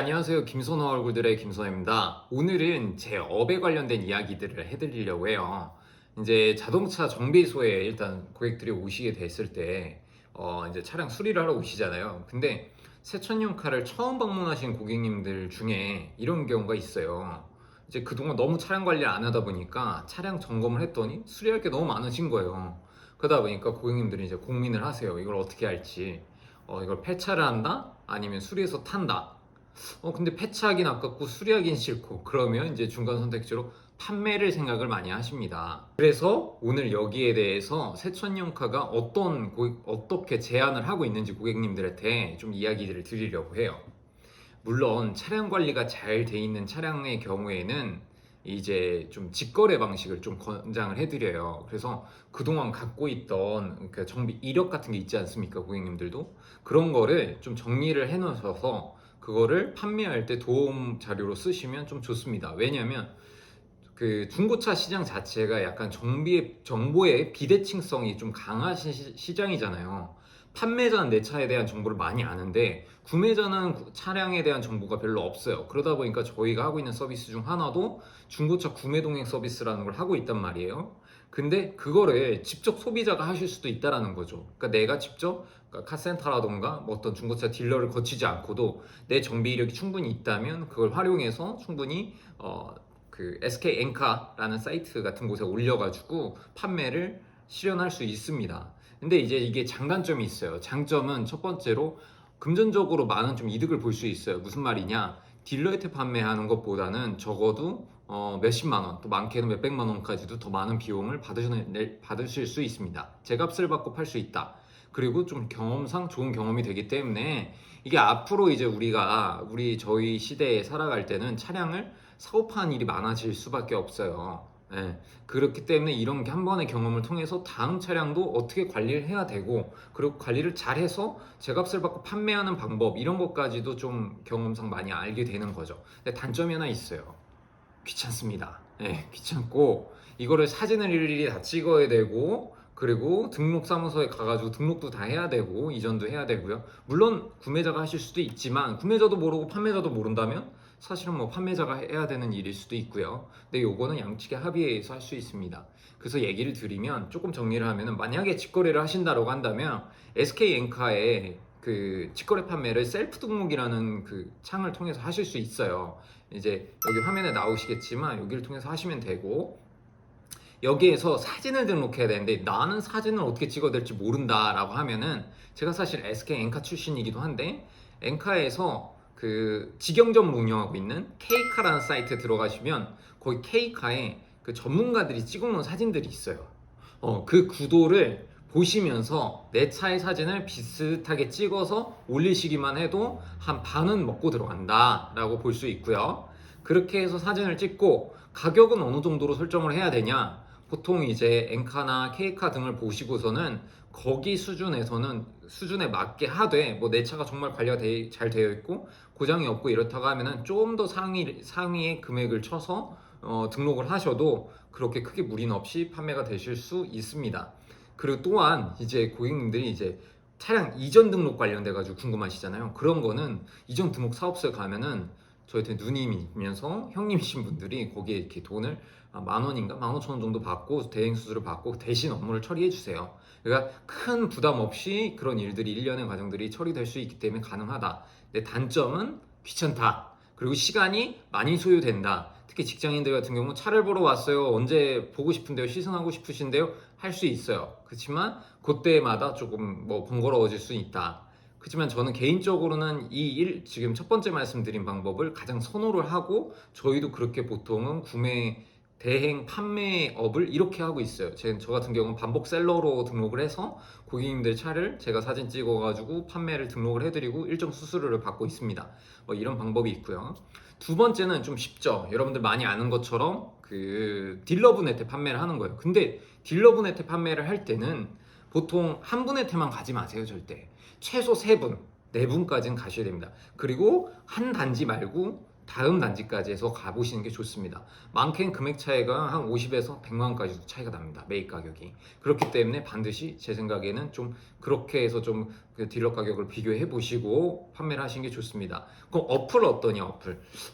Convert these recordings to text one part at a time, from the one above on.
안녕하세요. 김선호 얼굴들의 김선호입니다. 오늘은 제 업에 관련된 이야기들을 해드리려고 해요. 이제 자동차 정비소에 일단 고객들이 오시게 됐을 때, 이제 차량 수리를 하러 오시잖아요. 근데 새천년카를 처음 방문하신 고객님들 중에 이런 경우가 있어요. 이제 그동안 너무 차량 관리를 안 하다 보니까 차량 점검을 했더니 수리할 게 너무 많으신 거예요. 그러다 보니까 고객님들이 이제 고민을 하세요. 이걸 어떻게 할지. 이걸 폐차를 한다? 아니면 수리해서 탄다? 근데 폐차하긴 아깝고 수리하긴 싫고 그러면 이제 중간 선택지로 판매를 생각을 많이 하십니다. 그래서 오늘 여기에 대해서 새천년카가 어떻게 제안을 하고 있는지 고객님들한테 좀 이야기를 드리려고 해요. 물론 차량 관리가 잘 돼 있는 차량의 경우에는 이제 좀 직거래 방식을 좀 권장을 해드려요. 그래서 그동안 갖고 있던 그 정비 이력 같은 게 있지 않습니까, 고객님들도? 그런 거를 좀 정리를 해놓으셔서 그거를 판매할 때 도움 자료로 쓰시면 좀 좋습니다. 왜냐하면 그 중고차 시장 자체가 약간 정보의 비대칭성이 좀 강한 시장이잖아요. 판매자는 내 차에 대한 정보를 많이 아는데 구매자는 차량에 대한 정보가 별로 없어요. 그러다 보니까 저희가 하고 있는 서비스 중 하나도 중고차 구매 동행 서비스라는 걸 하고 있단 말이에요. 근데 그거를 직접 소비자가 하실 수도 있다라는 거죠. 그러니까 내가 직접 카센터라던가 뭐 어떤 중고차 딜러를 거치지 않고도 내 정비 이력이 충분히 있다면 그걸 활용해서 충분히 그 SK 엔카라는 사이트 같은 곳에 올려가지고 판매를 실현할 수 있습니다. 근데 이제 이게 장단점이 있어요. 장점은 첫 번째로 금전적으로 많은 좀 이득을 볼 수 있어요. 무슨 말이냐? 딜러한테 판매하는 것보다는 적어도 몇십만 원, 또 많게는 몇백만 원까지도 더 많은 비용을 받으실 수 있습니다. 제값을 받고 팔 수 있다. 그리고 좀 경험상 좋은 경험이 되기 때문에 이게 앞으로 이제 저희 시대에 살아갈 때는 차량을 사고 파는 일이 많아질 수밖에 없어요. 예, 그렇기 때문에 이런 한 번의 경험을 통해서 다음 차량도 어떻게 관리를 해야 되고 그리고 관리를 잘해서 제값을 받고 판매하는 방법 이런 것까지도 좀 경험상 많이 알게 되는 거죠. 근데 단점이 하나 있어요. 귀찮습니다. 예, 귀찮고 이거를 사진을 일일이 다 찍어야 되고 그리고 등록사무소에 가가지고 등록도 다 해야 되고 이전도 해야 되고요. 물론 구매자가 하실 수도 있지만 구매자도 모르고 판매자도 모른다면 사실은 뭐 판매자가 해야 되는 일일 수도 있고요. 근데 요거는 양측의 합의해서 할 수 있습니다. 그래서 얘기를 드리면 조금 정리를 하면은 만약에 직거래를 하신다고 한다면 SK 엔카의 그 직거래 판매를 셀프 등록이라는 그 창을 통해서 하실 수 있어요. 이제 여기 화면에 나오시겠지만 여기를 통해서 하시면 되고 여기에서 사진을 등록해야 되는데 나는 사진을 어떻게 찍어야 될지 모른다 라고 하면은 제가 사실 SK 엔카 출신이기도 한데 엔카에서 그 직영점을 운영하고 있는 K카라는 사이트에 들어가시면 거기 K카에 그 전문가들이 찍어놓은 사진들이 있어요. 그 구도를 보시면서 내 차의 사진을 비슷하게 찍어서 올리시기만 해도 한 반은 먹고 들어간다 라고 볼 수 있고요. 그렇게 해서 사진을 찍고 가격은 어느 정도로 설정을 해야 되냐, 보통 이제 엔카나 K카 등을 보시고서는 거기 수준에 맞게 하되 뭐 내 차가 정말 관리가 잘 되어 있고 고장이 없고 이렇다고 하면은 좀 더 상위의 금액을 쳐서 등록을 하셔도 그렇게 크게 무리는 없이 판매가 되실 수 있습니다. 그리고 또한 이제 고객님들이 이제 차량 이전 등록 관련돼 가지고 궁금하시잖아요. 그런 거는 이전 등록 사업소에 가면은 저희한테 누님이면서 형님이신 분들이 거기에 이렇게 돈을 만 원인가 15,000원 정도 받고 대행 수수료 받고 대신 업무를 처리해 주세요. 그러니까 큰 부담 없이 그런 일들이 일련의 과정들이 처리될 수 있기 때문에 가능하다. 근데 단점은 귀찮다. 그리고 시간이 많이 소요된다. 특히 직장인들 같은 경우 차를 보러 왔어요. 언제 보고 싶은데요? 시승하고 싶으신데요? 할 수 있어요. 그렇지만 그때마다 조금 뭐 번거로워질 수 있다. 그렇지만 저는 개인적으로는 지금 첫 번째 말씀드린 방법을 가장 선호를 하고 저희도 그렇게 보통은 대행 판매업을 이렇게 하고 있어요. 저 같은 경우는 반복 셀러로 등록을 해서 고객님들 차를 제가 사진 찍어가지고 판매를 등록을 해드리고 일정 수수료를 받고 있습니다. 뭐 이런 방법이 있고요. 두 번째는 좀 쉽죠. 여러분들 많이 아는 것처럼 그 딜러분한테 판매를 하는 거예요. 근데 딜러분한테 판매를 할 때는 보통 한 분한테만 가지 마세요, 절대. 최소 3분, 4분까지는 가셔야 됩니다. 그리고 한 단지 말고 다음 단지까지 해서 가보시는 게 좋습니다. 많게는 금액 차이가 한 50에서 100만 원까지도 차이가 납니다. 매입 가격이. 그렇기 때문에 반드시 제 생각에는 좀 그렇게 해서 좀 그 딜러 가격을 비교해 보시고 판매를 하시는 게 좋습니다. 그럼 어플 어떠냐?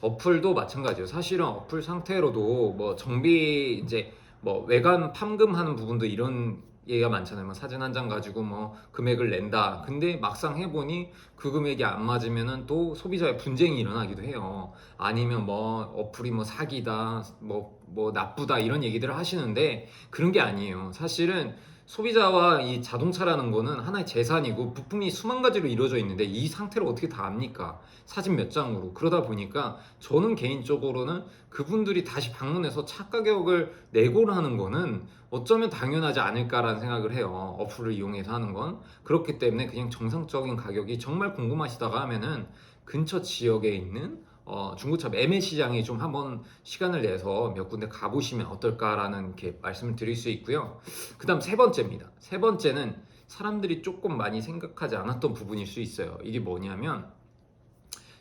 어플도 마찬가지예요. 사실은 어플 상태로도 뭐 정비 이제 뭐 외관 팜금하는 부분도 이런 얘기가 많잖아요. 뭐 사진 한 장 가지고 뭐 금액을 낸다. 근데 막상 해보니 그 금액이 안 맞으면은 또 소비자의 분쟁이 일어나기도 해요. 아니면 뭐 어플이 뭐 사기다, 뭐 나쁘다 이런 얘기들을 하시는데 그런 게 아니에요. 사실은 소비자와 이 자동차라는 거는 하나의 재산이고 부품이 수만 가지로 이루어져 있는데 이 상태를 어떻게 다 압니까? 사진 몇 장으로. 그러다 보니까 저는 개인적으로는 그분들이 다시 방문해서 차 가격을 내고를 하는 거는 어쩌면 당연하지 않을까라는 생각을 해요. 어플을 이용해서 하는 건. 그렇기 때문에 그냥 정상적인 가격이 정말 궁금하시다가 하면은 근처 지역에 있는 중고차 매매 시장에 좀 한번 시간을 내서 몇 군데 가보시면 어떨까라는 이렇게 말씀을 드릴 수 있고요. 그 다음 세 번째입니다. 세 번째는 사람들이 조금 많이 생각하지 않았던 부분일 수 있어요. 이게 뭐냐면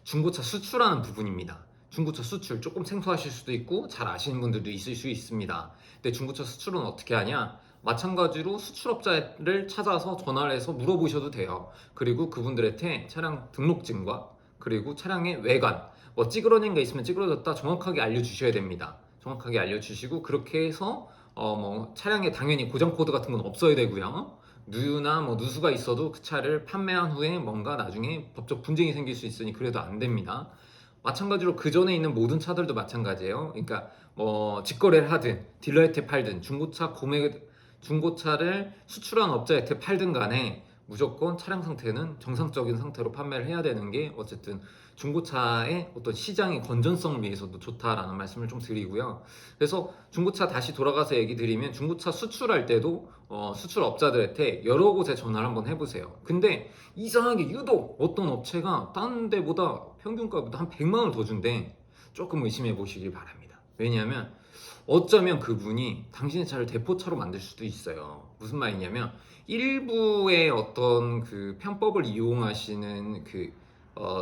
중고차 수출하는 부분입니다. 중고차 수출 조금 생소하실 수도 있고 잘 아시는 분들도 있을 수 있습니다. 근데 중고차 수출은 어떻게 하냐? 마찬가지로 수출업자를 찾아서 전화를 해서 물어보셔도 돼요. 그리고 그분들한테 차량 등록증과 그리고 차량의 외관 뭐 찌그러진 게 있으면 찌그러졌다 정확하게 알려주셔야 됩니다. 정확하게 알려주시고 그렇게 해서 뭐 차량에 당연히 고장 코드 같은 건 없어야 되고요. 누유나 뭐 누수가 있어도 그 차를 판매한 후에 뭔가 나중에 법적 분쟁이 생길 수 있으니 그래도 안 됩니다. 마찬가지로 그 전에 있는 모든 차들도 마찬가지예요. 그러니까 뭐 직거래를 하든 딜러한테 팔든 중고차를 수출한 업자한테 팔든 간에 무조건 차량 상태는 정상적인 상태로 판매를 해야 되는 게 어쨌든 중고차의 어떤 시장의 건전성을 위해서도 좋다라는 말씀을 좀 드리고요. 그래서 중고차 다시 돌아가서 얘기 드리면 중고차 수출할 때도 수출업자들한테 여러 곳에 전화를 한번 해보세요. 근데 이상하게 유독 어떤 업체가 다른 데보다 평균가보다 한 100만 원을 더 준대. 조금 의심해 보시길 바랍니다. 왜냐하면 어쩌면 그분이 당신의 차를 대포차로 만들 수도 있어요. 무슨 말이냐면 일부의 어떤 그 편법을 이용하시는 그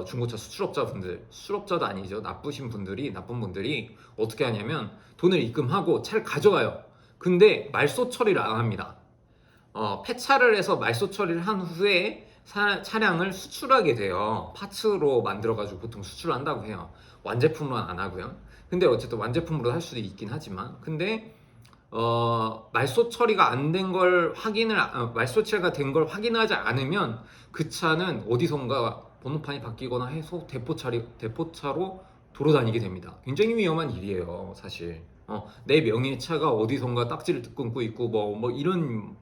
중고차 수출업자분들, 수출업자도 아니죠. 나쁜 분들이 어떻게 하냐면 돈을 입금하고 차를 가져가요. 근데 말소 처리를 안 합니다. 폐차를 해서 말소 처리를 한 후에 차량을 수출하게 돼요. 파츠로 만들어가지고 보통 수출을 한다고 해요. 완제품으로는 안 하고요. 근데 어쨌든 완제품으로 할 수도 있긴 하지만, 근데 말소 처리가 안 된 걸 말소 처리가 된 걸 확인하지 않으면 그 차는 어디선가 번호판이 바뀌거나 해서 대포차로 돌아다니게 됩니다. 굉장히 위험한 일이에요, 사실. 내 명의의 차가 어디선가 딱지를 끊고 있고 뭐 이런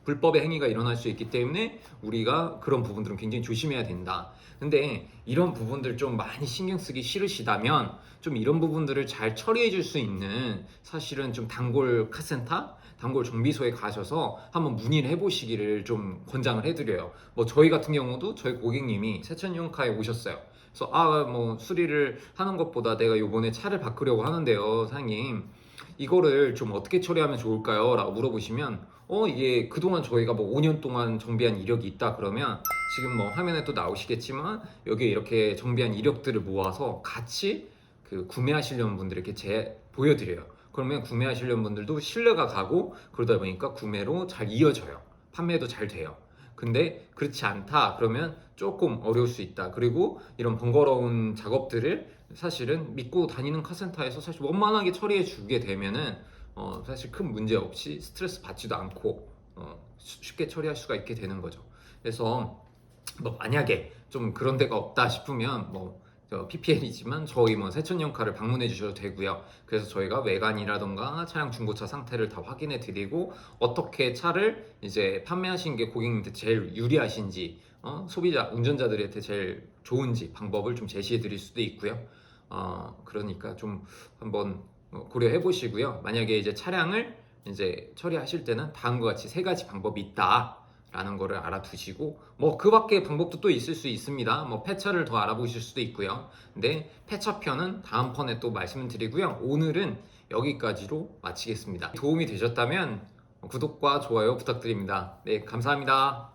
불법의 행위가 일어날 수 있기 때문에 우리가 그런 부분들은 굉장히 조심해야 된다. 근데 이런 부분들 좀 많이 신경 쓰기 싫으시다면 좀 이런 부분들을 잘 처리해 줄 수 있는 사실은 좀 단골 카센터, 단골 정비소에 가셔서 한번 문의를 해보시기를 좀 권장을 해드려요. 뭐 저희 같은 경우도 저희 고객님이 세천이용카에 오셨어요. 그래서 뭐 수리를 하는 것보다 내가 요번에 차를 바꾸려고 하는데요, 사장님 이거를 좀 어떻게 처리하면 좋을까요? 라고 물어보시면 이게 그동안 저희가 뭐 5년 동안 정비한 이력이 있다 그러면 지금 뭐 화면에 또 나오시겠지만 여기에 이렇게 정비한 이력들을 모아서 같이 그 구매하시려는 분들에게 보여드려요. 그러면 구매하시려는 분들도 신뢰가 가고 그러다 보니까 구매로 잘 이어져요. 판매도 잘 돼요. 근데 그렇지 않다 그러면 조금 어려울 수 있다. 그리고 이런 번거로운 작업들을 사실은 믿고 다니는 카센터에서 사실 원만하게 처리해 주게 되면은 사실 큰 문제 없이 스트레스 받지도 않고 쉽게 처리할 수가 있게 되는 거죠. 그래서 뭐 만약에 좀 그런 데가 없다 싶으면 뭐 PPL이지만 저희 뭐 세천연카를 방문해 주셔도 되고요. 그래서 저희가 외관이라던가 차량 중고차 상태를 다 확인해 드리고 어떻게 차를 이제 판매하신 게 고객님한테 제일 유리하신지 소비자 운전자들한테 제일 좋은지 방법을 좀 제시해 드릴 수도 있고요. 그러니까 좀 한번 고려해 보시고요. 만약에 이제 차량을 이제 처리하실 때는 다음과 같이 세 가지 방법이 있다. 라는 거를 알아두시고 뭐 그 밖에 방법도 또 있을 수 있습니다. 뭐 폐차를 더 알아보실 수도 있고요. 근데 폐차편은 다음 편에 또 말씀을 드리고요. 오늘은 여기까지로 마치겠습니다. 도움이 되셨다면 구독과 좋아요 부탁드립니다. 네, 감사합니다.